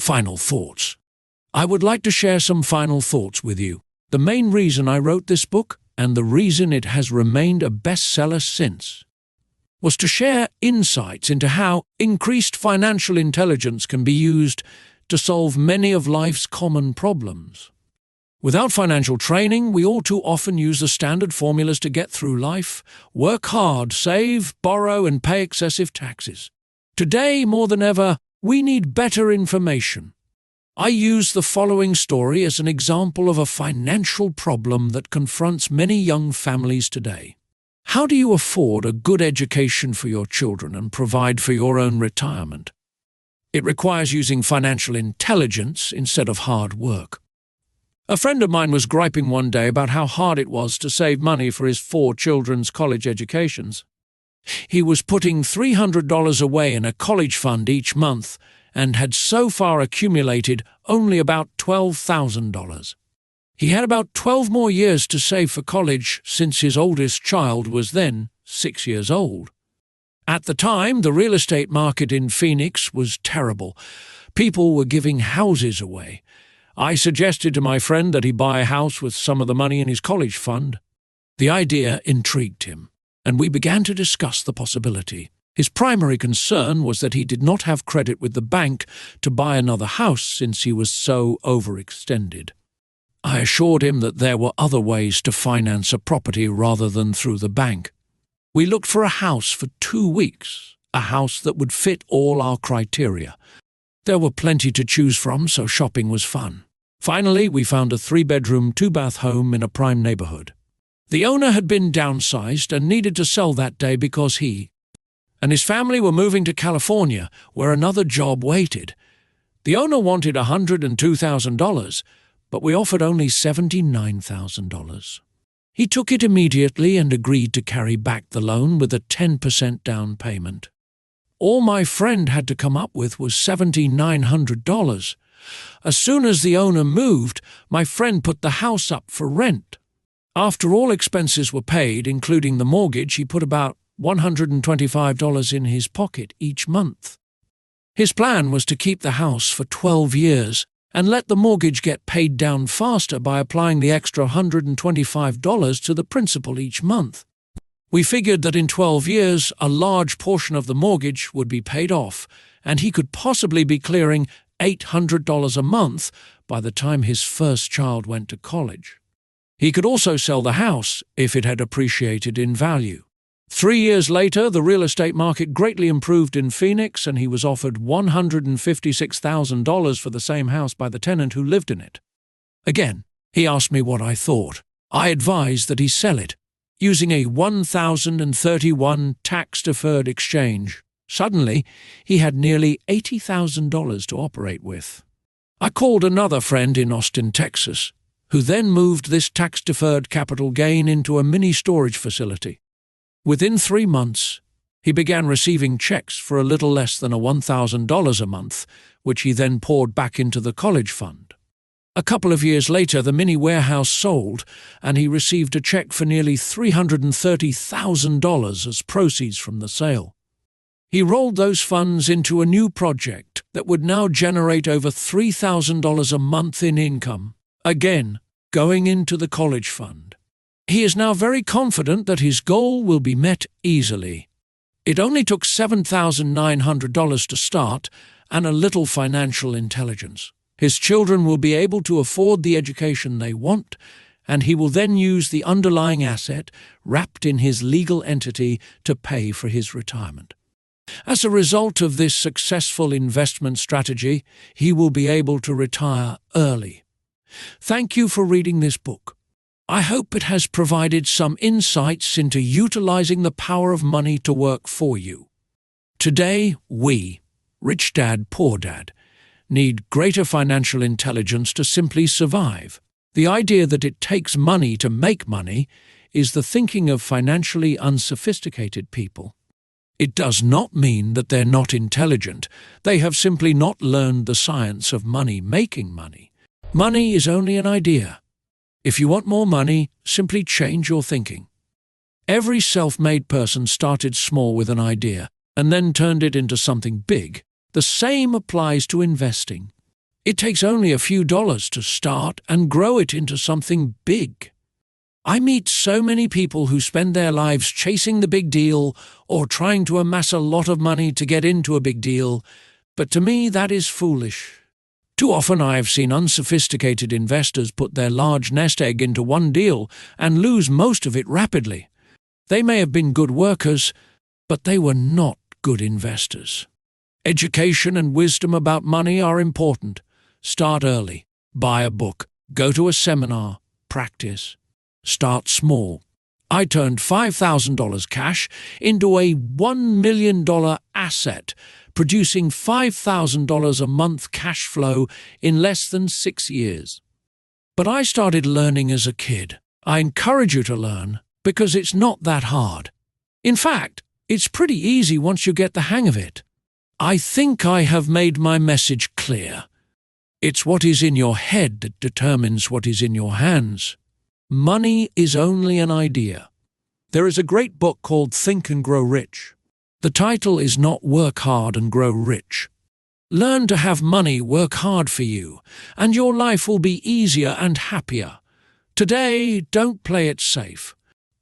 Final thoughts. I would like to share some final thoughts with you. The main reason I wrote this book, and the reason it has remained a bestseller since, was to share insights into how increased financial intelligence can be used to solve many of life's common problems. Without financial training, we all too often use the standard formulas to get through life: work hard, save, borrow, and pay excessive taxes. Today, more than ever, we need better information. I use the following story as an example of a financial problem that confronts many young families today. How do you afford a good education for your children and provide for your own retirement? It requires using financial intelligence instead of hard work. A friend of mine was griping one day about how hard it was to save money for his 4 children's college educations. He was putting $300 away in a college fund each month and had so far accumulated only about $12,000. He had about 12 more years to save for college since his oldest child was then 6 years old. At the time, the real estate market in Phoenix was terrible. People were giving houses away. I suggested to my friend that he buy a house with some of the money in his college fund. The idea intrigued him, and we began to discuss the possibility. His primary concern was that he did not have credit with the bank to buy another house since he was so overextended. I assured him that there were other ways to finance a property rather than through the bank. We looked for a house for 2 weeks, a house that would fit all our criteria. There were plenty to choose from, so shopping was fun. Finally, we found a 3-bedroom, 2-bath home in a prime neighborhood. The owner had been downsized and needed to sell that day because he and his family were moving to California, where another job waited. The owner wanted $102,000, but we offered only $79,000. He took it immediately and agreed to carry back the loan with a 10% down payment. All my friend had to come up with was $7,900. As soon as the owner moved, my friend put the house up for rent. After all expenses were paid, including the mortgage, he put about $125 in his pocket each month. His plan was to keep the house for 12 years and let the mortgage get paid down faster by applying the extra $125 to the principal each month. We figured that in 12 years, a large portion of the mortgage would be paid off, and he could possibly be clearing $800 a month by the time his first child went to college. He could also sell the house if it had appreciated in value. 3 years later, the real estate market greatly improved in Phoenix, and he was offered $156,000 for the same house by the tenant who lived in it. Again, he asked me what I thought. I advised that he sell it, using a 1,031 tax-deferred exchange. Suddenly, he had nearly $80,000 to operate with. I called another friend in Austin, Texas, who then moved this tax-deferred capital gain into a mini-storage facility. Within 3 months, he began receiving checks for a little less than $1,000 a month, which he then poured back into the college fund. A couple of years later, the mini warehouse sold, and he received a check for nearly $330,000 as proceeds from the sale. He rolled those funds into a new project that would now generate over $3,000 a month in income, again going into the college fund. He is now very confident that his goal will be met easily. It only took $7,900 to start and a little financial intelligence. His children will be able to afford the education they want, and he will then use the underlying asset wrapped in his legal entity to pay for his retirement. As a result of this successful investment strategy, he will be able to retire early. Thank you for reading this book. I hope it has provided some insights into utilizing the power of money to work for you. Today, we, rich dad, poor dad, need greater financial intelligence to simply survive. The idea that it takes money to make money is the thinking of financially unsophisticated people. It does not mean that they're not intelligent. They have simply not learned the science of making money. Money is only an idea. If you want more money, simply change your thinking. Every self-made person started small with an idea and then turned it into something big. The same applies to investing. It takes only a few dollars to start and grow it into something big. I meet so many people who spend their lives chasing the big deal or trying to amass a lot of money to get into a big deal, but to me that is foolish. Too often I have seen unsophisticated investors put their large nest egg into one deal and lose most of it rapidly. They may have been good workers, but they were not good investors. Education and wisdom about money are important. Start early. Buy a book. Go to a seminar. Practice. Start small. I turned $5,000 cash into a $1 million asset, producing $5,000 a month cash flow in less than 6 years. But I started learning as a kid. I encourage you to learn because it's not that hard. In fact, it's pretty easy once you get the hang of it. I think I have made my message clear. It's what is in your head that determines what is in your hands. Money is only an idea. There is a great book called Think and Grow Rich. The title is not Work Hard and Grow Rich. Learn to have money work hard for you, and your life will be easier and happier. Today, don't play it safe.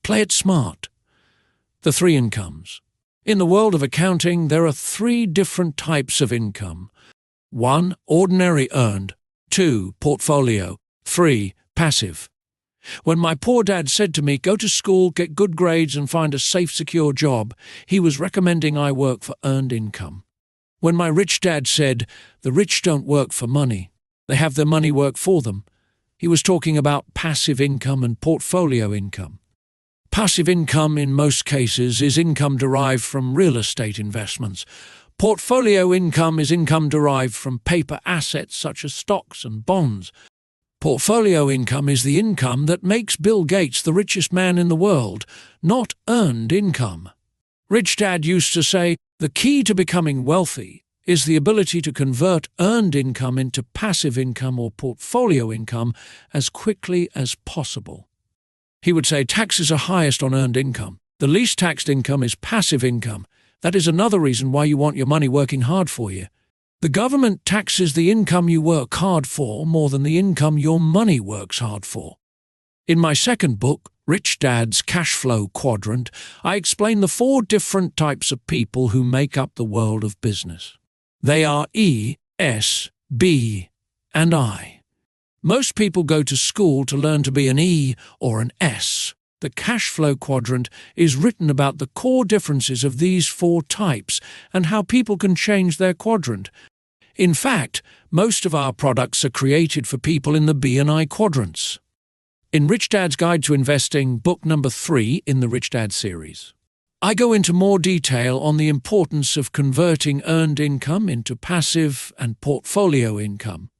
Play it smart. The 3 incomes. In the world of accounting, there are 3 different types of income. 1. Ordinary earned. 2. Portfolio. 3. Passive. When my poor dad said to me, go to school, get good grades and find a safe, secure job, he was recommending I work for earned income. When my rich dad said, the rich don't work for money, they have their money work for them, he was talking about passive income and portfolio income. Passive income in most cases is income derived from real estate investments. Portfolio income is income derived from paper assets such as stocks and bonds. Portfolio income is the income that makes Bill Gates the richest man in the world, not earned income. Rich Dad used to say, the key to becoming wealthy is the ability to convert earned income into passive income or portfolio income as quickly as possible. He would say taxes are highest on earned income. The least taxed income is passive income. That is another reason why you want your money working hard for you. The government taxes the income you work hard for more than the income your money works hard for. In my second book, Rich Dad's Cash Flow Quadrant, I explain the 4 different types of people who make up the world of business. They are E, S, B, and I. Most people go to school to learn to be an E or an S. The cash flow quadrant is written about the core differences of these 4 types and how people can change their quadrant. In fact, most of our products are created for people in the B and I quadrants. In Rich Dad's Guide to Investing, book number 3 in the Rich Dad series, I go into more detail on the importance of converting earned income into passive and portfolio income.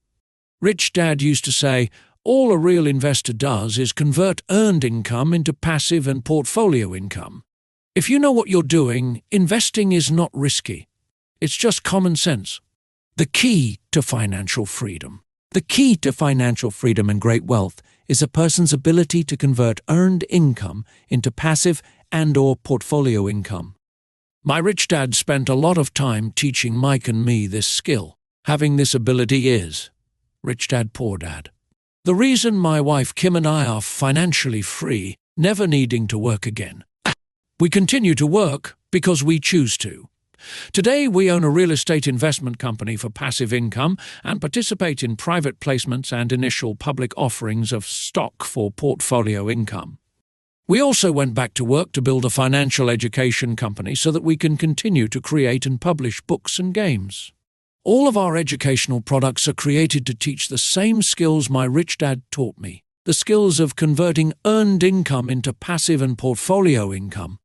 Rich Dad used to say, all a real investor does is convert earned income into passive and portfolio income. If you know what you're doing, investing is not risky. It's just common sense. The key to financial freedom. The key to financial freedom and great wealth is a person's ability to convert earned income into passive and/or portfolio income. My rich dad spent a lot of time teaching Mike and me this skill. Having this ability is Rich Dad, Poor Dad. The reason my wife Kim and I are financially free, never needing to work again. We continue to work because we choose to. Today we own a real estate investment company for passive income and participate in private placements and initial public offerings of stock for portfolio income. We also went back to work to build a financial education company so that we can continue to create and publish books and games. All of our educational products are created to teach the same skills my rich dad taught me, the skills of converting earned income into passive and portfolio income.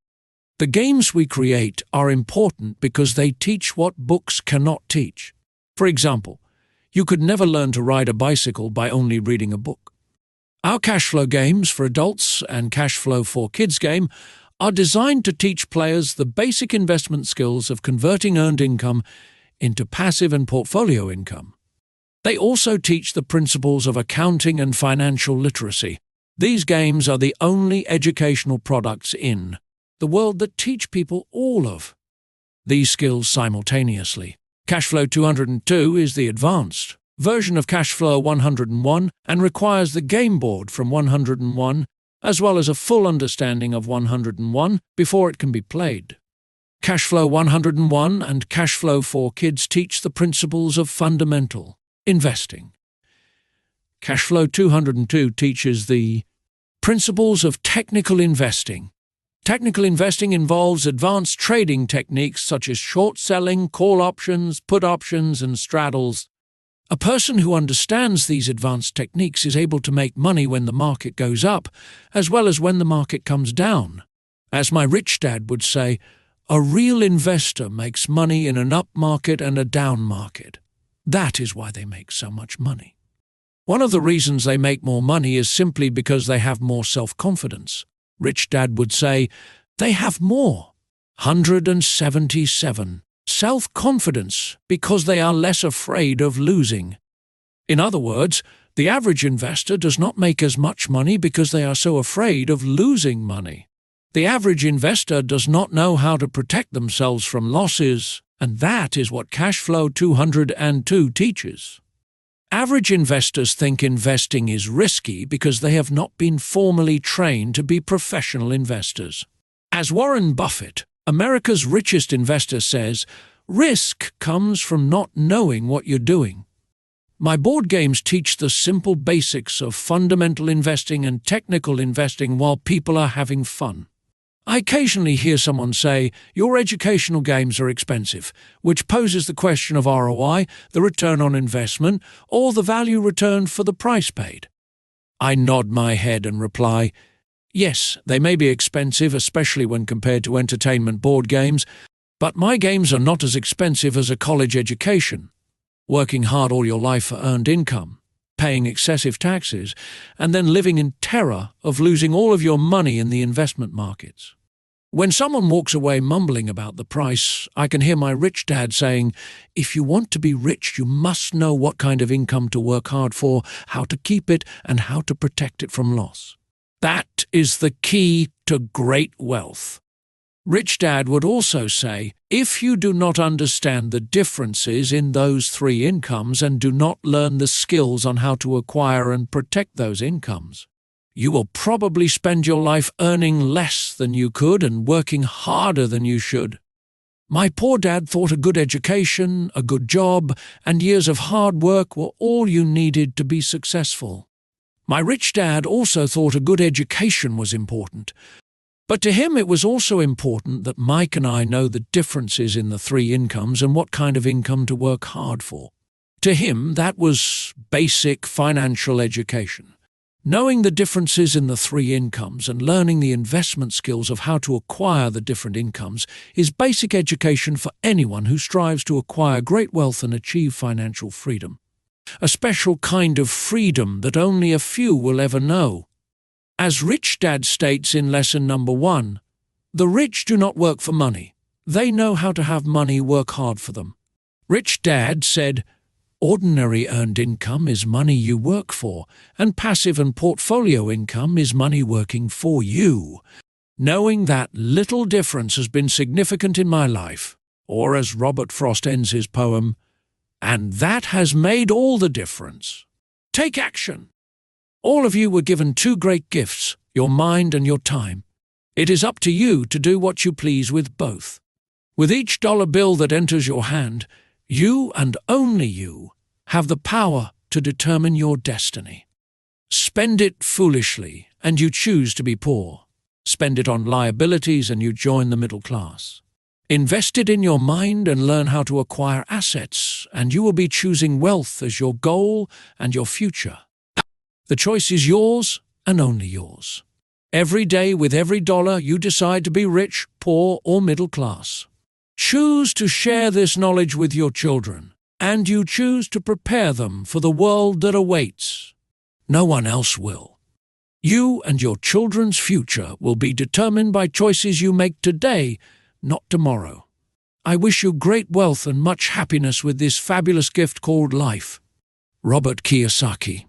The games we create are important because they teach what books cannot teach. For example, you could never learn to ride a bicycle by only reading a book. Our cash flow games for adults and cash flow for kids game are designed to teach players the basic investment skills of converting earned income into passive and portfolio income. They also teach the principles of accounting and financial literacy. These games are the only educational products in the world that teach people all of these skills simultaneously. Cashflow 202 is the advanced version of Cashflow 101 and requires the game board from 101 as well as a full understanding of 101 before it can be played. Cashflow 101 and Cashflow for Kids teach the principles of fundamental investing. Cashflow 202 teaches the principles of technical investing. Technical investing involves advanced trading techniques such as short selling, call options, put options, and straddles. A person who understands these advanced techniques is able to make money when the market goes up, as well as when the market comes down. As my rich dad would say, a real investor makes money in an up market and a down market. That is why they make so much money. One of the reasons they make more money is simply because they have more self-confidence. Rich Dad would say, they have more. 177. Self-confidence because they are less afraid of losing. In other words, the average investor does not make as much money because they are so afraid of losing money. The average investor does not know how to protect themselves from losses, and that is what Cashflow 202 teaches. Average investors think investing is risky because they have not been formally trained to be professional investors. As Warren Buffett, America's richest investor, says, risk comes from not knowing what you're doing. My board games teach the simple basics of fundamental investing and technical investing while people are having fun. I occasionally hear someone say, your educational games are expensive, which poses the question of ROI, the return on investment, or the value returned for the price paid. I nod my head and reply, yes, they may be expensive, especially when compared to entertainment board games, but my games are not as expensive as a college education. Working hard all your life for earned income, paying excessive taxes, and then living in terror of losing all of your money in the investment markets. When someone walks away mumbling about the price, I can hear my rich dad saying, if you want to be rich, you must know what kind of income to work hard for, how to keep it, and how to protect it from loss. That is the key to great wealth. Rich Dad would also say, if you do not understand the differences in those three incomes and do not learn the skills on how to acquire and protect those incomes, you will probably spend your life earning less than you could and working harder than you should. My poor dad thought a good education, a good job, and years of hard work were all you needed to be successful. My rich dad also thought a good education was important. But to him it was also important that Mike and I know the differences in the three incomes and what kind of income to work hard for. To him, that was basic financial education. Knowing the differences in the three incomes and learning the investment skills of how to acquire the different incomes is basic education for anyone who strives to acquire great wealth and achieve financial freedom. A special kind of freedom that only a few will ever know. As Rich Dad states in lesson number 1, the rich do not work for money. They know how to have money work hard for them. Rich Dad said, ordinary earned income is money you work for, and passive and portfolio income is money working for you. Knowing that little difference has been significant in my life, or as Robert Frost ends his poem, and that has made all the difference. Take action! All of you were given two great gifts, your mind and your time. It is up to you to do what you please with both. With each dollar bill that enters your hand, you and only you have the power to determine your destiny. Spend it foolishly, and you choose to be poor. Spend it on liabilities, and you join the middle class. Invest it in your mind and learn how to acquire assets, and you will be choosing wealth as your goal and your future. The choice is yours and only yours. Every day, with every dollar, you decide to be rich, poor, or middle class. Choose to share this knowledge with your children, and you choose to prepare them for the world that awaits. No one else will. You and your children's future will be determined by choices you make today, not tomorrow. I wish you great wealth and much happiness with this fabulous gift called life. Robert Kiyosaki.